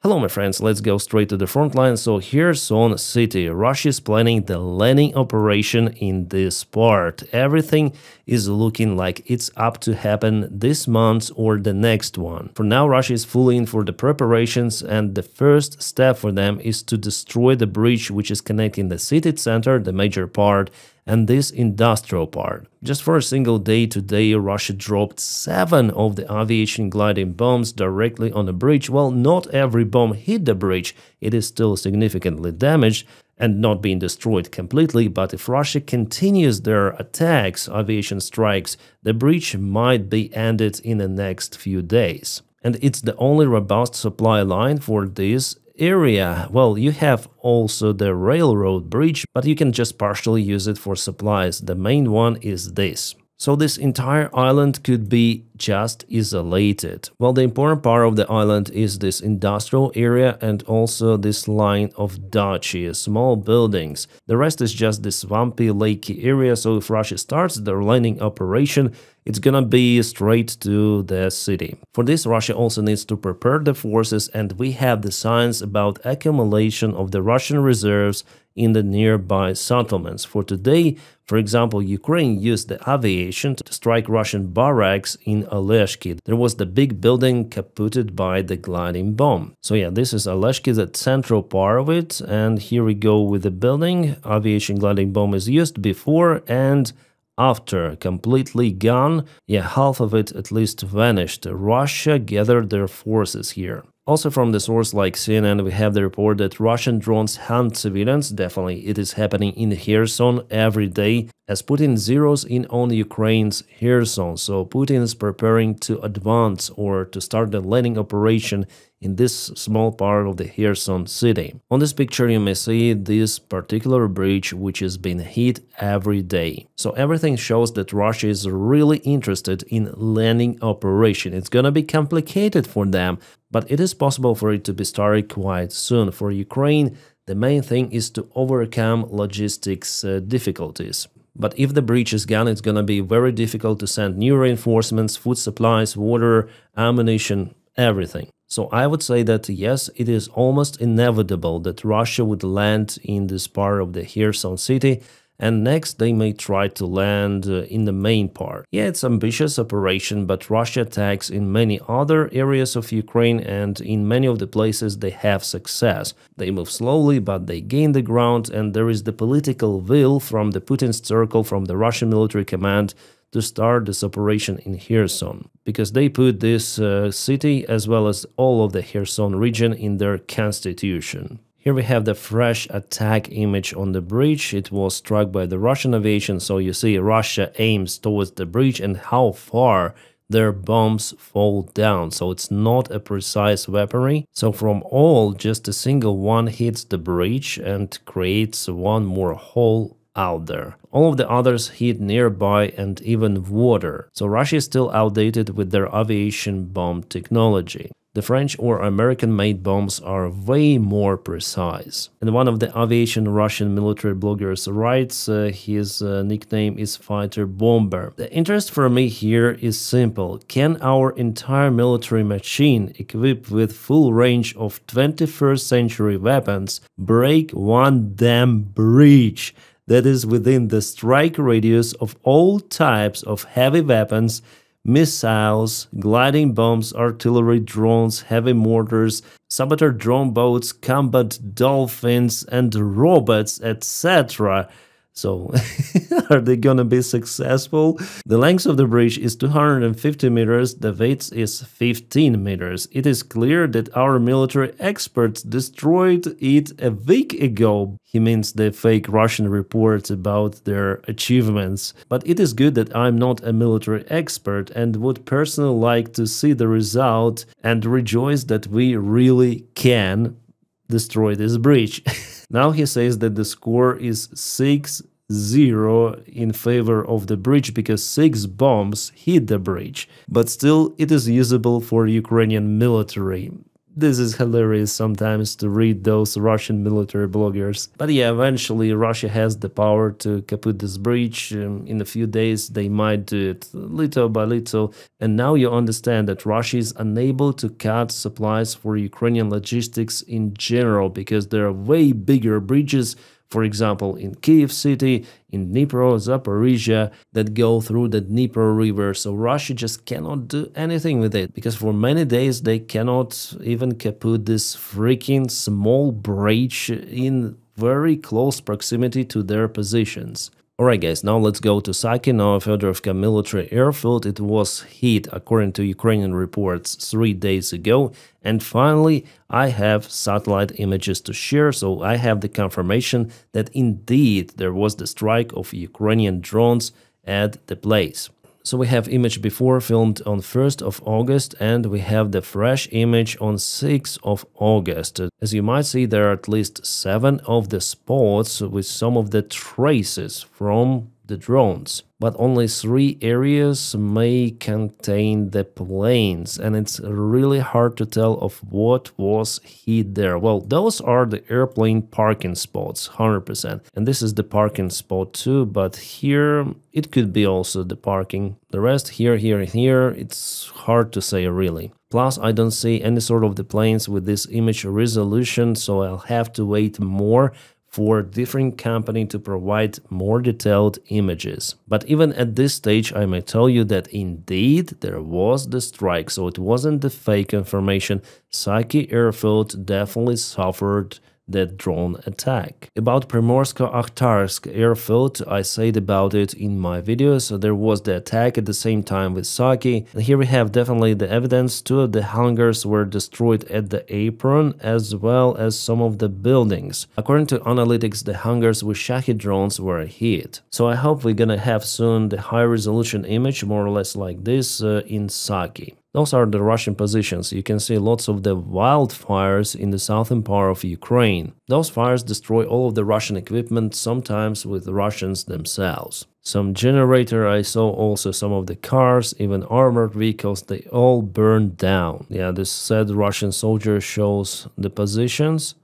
Hello my friends, let's go straight to the front line. So Kherson city, Russia is planning the landing operation in this part. Everything is looking like it's up to happen this month or the next one. For now, Russia is fully in for the preparations, and the first step for them is to destroy the bridge which is connecting the city center, the major part, and this industrial part. Just for a single day today, Russia dropped 7 of the aviation gliding bombs directly on the bridge. Well, not every bomb hit the bridge, it is still significantly damaged and not being destroyed completely, but if Russia continues their attacks, aviation strikes, the bridge might be ended in the next few days. And it's the only robust supply line for this area. Well, you have also the railroad bridge, but you can just partially use it for supplies. The main one is this. So this entire island could be just isolated. Well, the important part of the island is this industrial area and also this line of dachi, small buildings. The rest is just this swampy, lakey area, so if Russia starts their landing operation, it's gonna be straight to the city. For this, Russia also needs to prepare the forces, and we have the signs about accumulation of the Russian reserves in the nearby settlements. For today, for example, Ukraine used the aviation to strike Russian barracks in Oleshki. There was the big building kaputted by the gliding bomb. So yeah, this is Oleshki, the central part of it, and here we go with the building. Aviation gliding bomb is used before and after, completely gone. Yeah, half of it at least vanished. Russia gathered their forces here. Also from the source like CNN, we have the report that Russian drones hunt civilians. Definitely, it is happening in Kherson every day, as Putin zeroes in on Ukraine's Kherson. So Putin is preparing to advance or to start the landing operation in this small part of the Kherson city. On this picture, you may see this particular bridge, which is being hit every day. So everything shows that Russia is really interested in landing operation. It's gonna be complicated for them, but it is possible for it to be started quite soon. For Ukraine, the main thing is to overcome logistics difficulties. But if the bridge is gone, it's gonna be very difficult to send new reinforcements, food supplies, water, ammunition, everything. So I would say that yes, it is almost inevitable that Russia would land in this part of the Kherson city, and next they may try to land in the main part. Yeah, it's an ambitious operation, but Russia attacks in many other areas of Ukraine, and in many of the places they have success. They move slowly, but they gain the ground, and there is the political will from the Putin circle, from the Russian military command, to start this operation in Kherson, because they put this city as well as all of the Kherson region in their constitution. Here we have the fresh attack image on the bridge. It was struck by the Russian aviation, so you see Russia aims towards the bridge and how far their bombs fall down. So it's not a precise weaponry. So from all, just a single one hits the bridge and creates one more hole out there. All of the others hit nearby and even water. So Russia is still outdated with their aviation bomb technology. The French or American-made bombs are way more precise. And one of the aviation Russian military bloggers writes his nickname is Fighter Bomber. The interest for me here is simple. Can our entire military machine, equipped with full range of 21st century weapons, break one damn bridge that is within the strike radius of all types of heavy weapons, missiles, gliding bombs, artillery, drones, heavy mortars, saboteur drone boats, combat dolphins, and robots, etc.? So, are they gonna be successful? The length of the bridge is 250 meters, the width is 15 meters. It is clear that our military experts destroyed it a week ago. He means the fake Russian reports about their achievements. But it is good that I'm not a military expert and would personally like to see the result and rejoice that we really can destroy this bridge. Now he says that the score is 6-0 in favor of the bridge because 6 bombs hit the bridge. But still, it is usable for Ukrainian military. This is hilarious sometimes to read those Russian military bloggers. But yeah, eventually Russia has the power to kaput this bridge. In a few days, they might do it little by little. And now you understand that Russia is unable to cut supplies for Ukrainian logistics in general because there are way bigger bridges, for example, in Kyiv city, in Dnipro, Zaporizhia, that go through the Dnipro river. So Russia just cannot do anything with it because for many days they cannot even kaput this freaking small bridge in very close proximity to their positions. Alright guys, now let's go to Saki, Novofedorovka military airfield. It was hit, according to Ukrainian reports, 3 days ago. And finally, I have satellite images to share, so I have the confirmation that indeed there was the strike of Ukrainian drones at the place. So we have image before filmed on 1st of August and we have the fresh image on 6th of August. As you might see, there are at least 7 of the spots with some of the traces from the drones. But only 3 areas may contain the planes, and it's really hard to tell of what was hit there. Well, those are the airplane parking spots, 100%. And this is the parking spot too, but here it could be also the parking. The rest here, it's hard to say really. Plus, I don't see any sort of the planes with this image resolution, so I'll have to wait more for a different company to provide more detailed images. But even at this stage, I may tell you that indeed there was the strike, so it wasn't the fake information. Saki airfield definitely suffered that drone attack. About Primorsko-Akhtarsk airfield, I said about it in my video, so there was the attack at the same time with Saki. And here we have definitely the evidence. 2 of the hangars were destroyed at the apron, as well as some of the buildings. According to analytics, the hangars with Shahed drones were hit. So I hope we're gonna have soon the high-resolution image, more or less like this, in Saki. Those are the Russian positions. You can see lots of the wildfires in the southern part of Ukraine. Those fires destroy all of the Russian equipment, sometimes with the Russians themselves. Some generator, I saw also some of the cars, even armored vehicles, they all burned down. Yeah, this said Russian soldier shows the positions.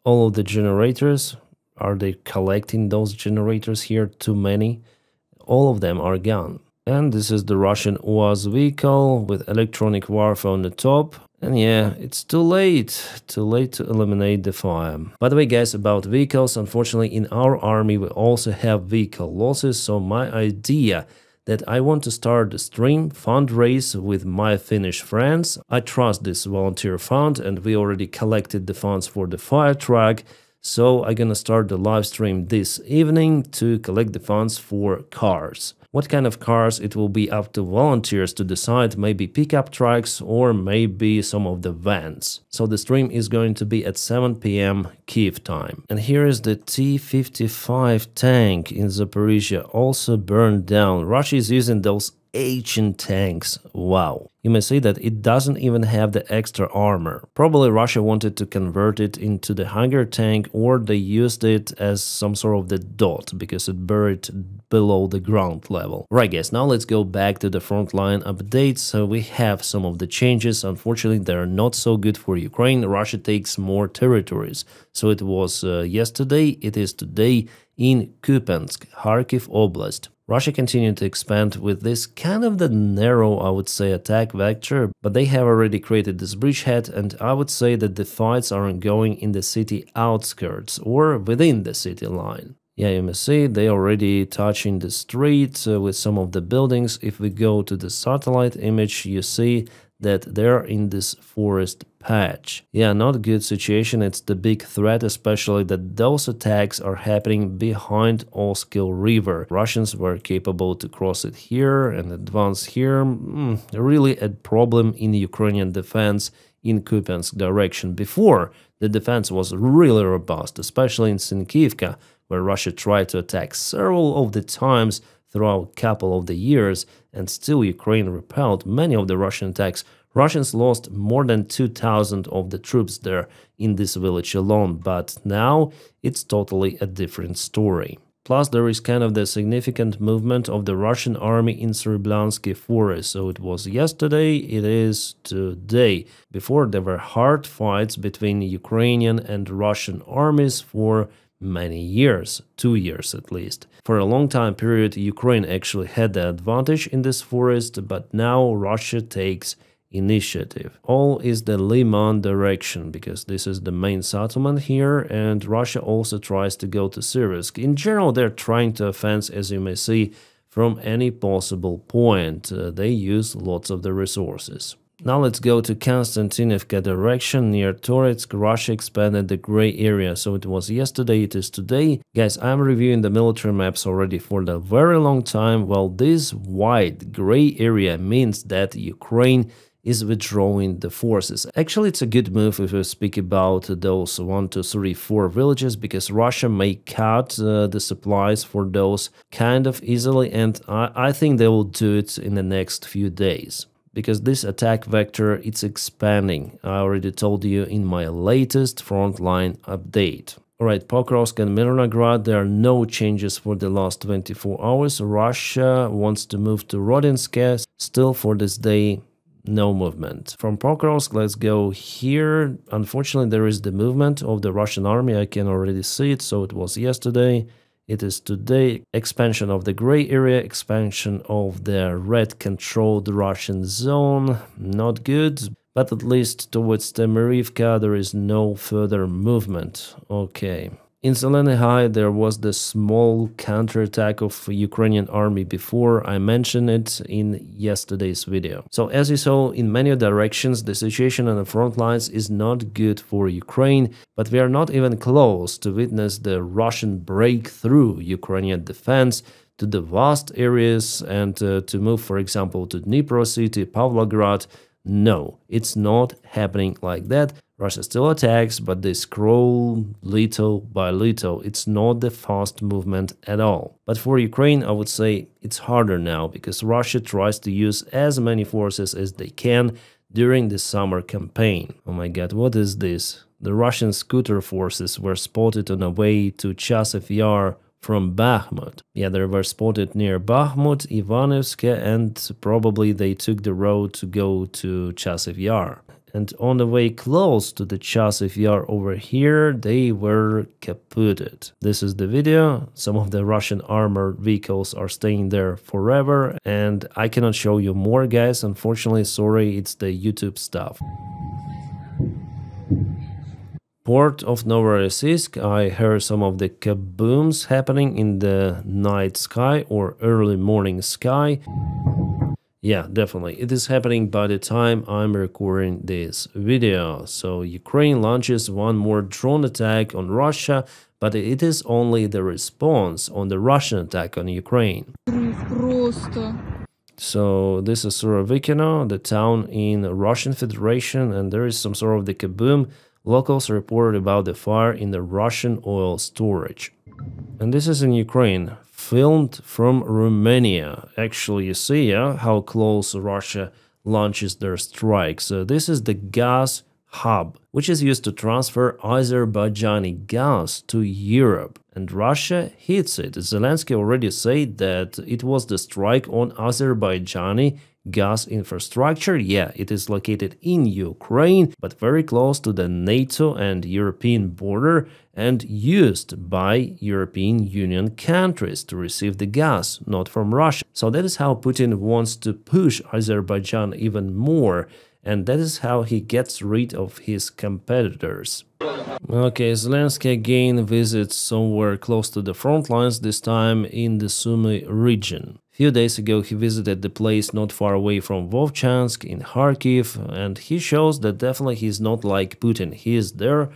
All of the generators, are they collecting those generators here? Too many? All of them are gone. And this is the Russian UAZ vehicle with electronic warfare on the top. And yeah, it's too late to eliminate the fire. By the way guys, about vehicles, unfortunately in our army we also have vehicle losses, so my idea that I want to start the stream fundraise with my Finnish friends. I trust this volunteer fund and we already collected the funds for the fire truck. So I'm gonna start the live stream this evening to collect the funds for cars. What kind of cars, it will be up to volunteers to decide, maybe pickup trucks or maybe some of the vans. So the stream is going to be at 7 p.m. Kyiv time. And here is the T-55 tank in Zaporizhia, also burned down. Russia is using those ancient tanks. Wow. You may say that it doesn't even have the extra armor. Probably Russia wanted to convert it into the hangar tank, or they used it as some sort of the dot because it buried below the ground level. Right guys, now let's go back to the frontline updates. So we have some of the changes. Unfortunately, they're not so good for Ukraine. Russia takes more territories. So it was yesterday, it is today in Kupiansk, Kharkiv Oblast. Russia continued to expand with this kind of the narrow, I would say, attack vector, but they have already created this bridgehead, and I would say that the fights are ongoing in the city outskirts or within the city line. Yeah, you may see they already touching the streets with some of the buildings. If we go to the satellite image, you see that they're in this forest patch. Yeah, not a good situation. It's the big threat, especially that those attacks are happening behind Oskil River. Russians were capable to cross it here and advance here. Really a problem in Ukrainian defense in Kupiansk direction. Before, the defense was really robust, especially in Sinkivka, where Russia tried to attack several of the times throughout a couple of the years, and still Ukraine repelled many of the Russian attacks. Russians lost more than 2,000 of the troops there in this village alone, but now it's totally a different story. Plus, there is kind of the significant movement of the Russian army in Sreblansky forest. So it was yesterday, it is today. Before, there were hard fights between Ukrainian and Russian armies for many years, 2 years at least. For a long time period, Ukraine actually had the advantage in this forest, but now Russia takes initiative. All is the Liman direction, because this is the main settlement here, and Russia also tries to go to Syrsk. In general, they're trying to offense, as you may see, from any possible point. They use lots of the resources. Now let's go to Konstantinivka direction near Toretsk. Russia expanded the gray area, so it was yesterday, it is today. Guys, I'm reviewing the military maps already for the very long time. Well, this white gray area means that Ukraine is withdrawing the forces. Actually, it's a good move if we speak about those 1, 2, 3, 4 villages, because Russia may cut the supplies for those kind of easily, and I think they will do it in the next few days. Because this attack vector, it's expanding. I already told you in my latest frontline update. Alright, Pokrovsk and Mironograd, there are no changes for the last 24 hours. Russia wants to move to Rodinsk. Still for this day, no movement. From Pokrovsk, let's go here. Unfortunately, there is the movement of the Russian army. I can already see it. So it was yesterday. It is today. Expansion of the gray area, expansion of the red controlled Russian zone. Not good, but at least towards Temerivka there is no further movement. Okay. In Zeleny High there was the small counterattack of Ukrainian army before. I mentioned it in yesterday's video. So as you saw, in many directions the situation on the front lines is not good for Ukraine, but we are not even close to witness the Russian breakthrough Ukrainian defense to the vast areas and to move, for example, to Dnipro city, Pavlograd. No, it's not happening like that. Russia still attacks, but they scroll little by little. It's not the fast movement at all. But for Ukraine, I would say it's harder now, because Russia tries to use as many forces as they can during the summer campaign. Oh my god, what is this? The Russian scooter forces were spotted on the way to Chasiv Yar from Bakhmut. Yeah, they were spotted near Bakhmut, Ivanivsk, and probably they took the road to go to Chasiv Yar. And on the way close to the Chasiv Yar over here, they were kaputted. This is the video. Some of the Russian armored vehicles are staying there forever, and I cannot show you more, guys. Unfortunately, sorry, it's the YouTube stuff. Port of Novorossiysk, I heard some of the kabooms happening in the night sky or early morning sky. Yeah, definitely. It is happening by the time I'm recording this video. So Ukraine launches one more drone attack on Russia, but it is only the response on the Russian attack on Ukraine. So this is Surovikino, the town in Russian Federation, and there is some sort of the kaboom. Locals reported about the fire in the Russian oil storage. And this is in Ukraine, filmed from Romania. Actually, you see how close Russia launches their strikes. This is the gas hub, which is used to transfer Azerbaijani gas to Europe. And Russia hits it. Zelensky already said that it was the strike on Azerbaijani gas infrastructure. Yeah, it is located in Ukraine, but very close to the NATO and European border and used by European Union countries to receive the gas, not from Russia. So that is how Putin wants to push Azerbaijan even more, and that is how he gets rid of his competitors. Okay, Zelensky again visits somewhere close to the front lines, this time in the Sumy region. Few days ago he visited the place not far away from Vovchansk in Kharkiv, and he shows that definitely he's not like Putin. He is there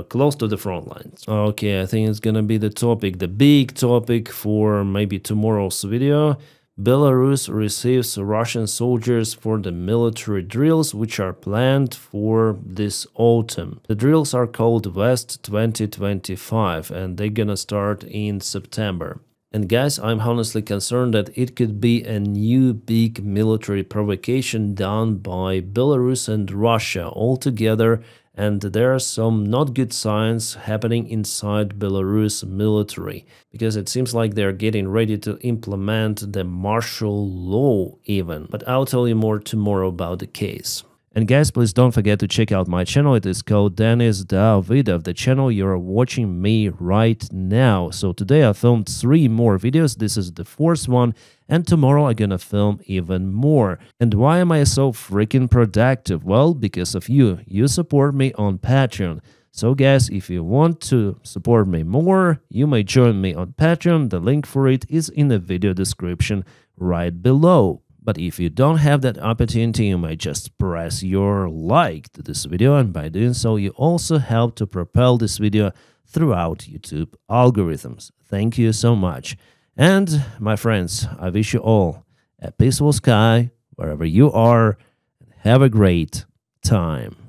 close to the front lines. Okay, I think it's gonna be the topic, the big topic for maybe tomorrow's video. Belarus receives Russian soldiers for the military drills which are planned for this autumn. The drills are called West 2025 and they're gonna start in September. And guys, I'm honestly concerned that it could be a new big military provocation done by Belarus and Russia all together, And there are some not good signs happening inside Belarus military, because it seems like they're getting ready to implement the martial law even. But I'll tell you more tomorrow about the case. And guys, please don't forget to check out my channel. It is called Davydov, the channel you're watching me right now. So today I filmed 3 more videos. This is the 4th one. And tomorrow I'm gonna film even more. And why am I so freaking productive? Well, because of you. You support me on Patreon. So guys, if you want to support me more, you may join me on Patreon. The link for it is in the video description right below. But if you don't have that opportunity, you might just press your like to this video, and by doing so, you also help to propel this video throughout YouTube algorithms. Thank you so much. And my friends, I wish you all a peaceful sky wherever you are, and have a great time.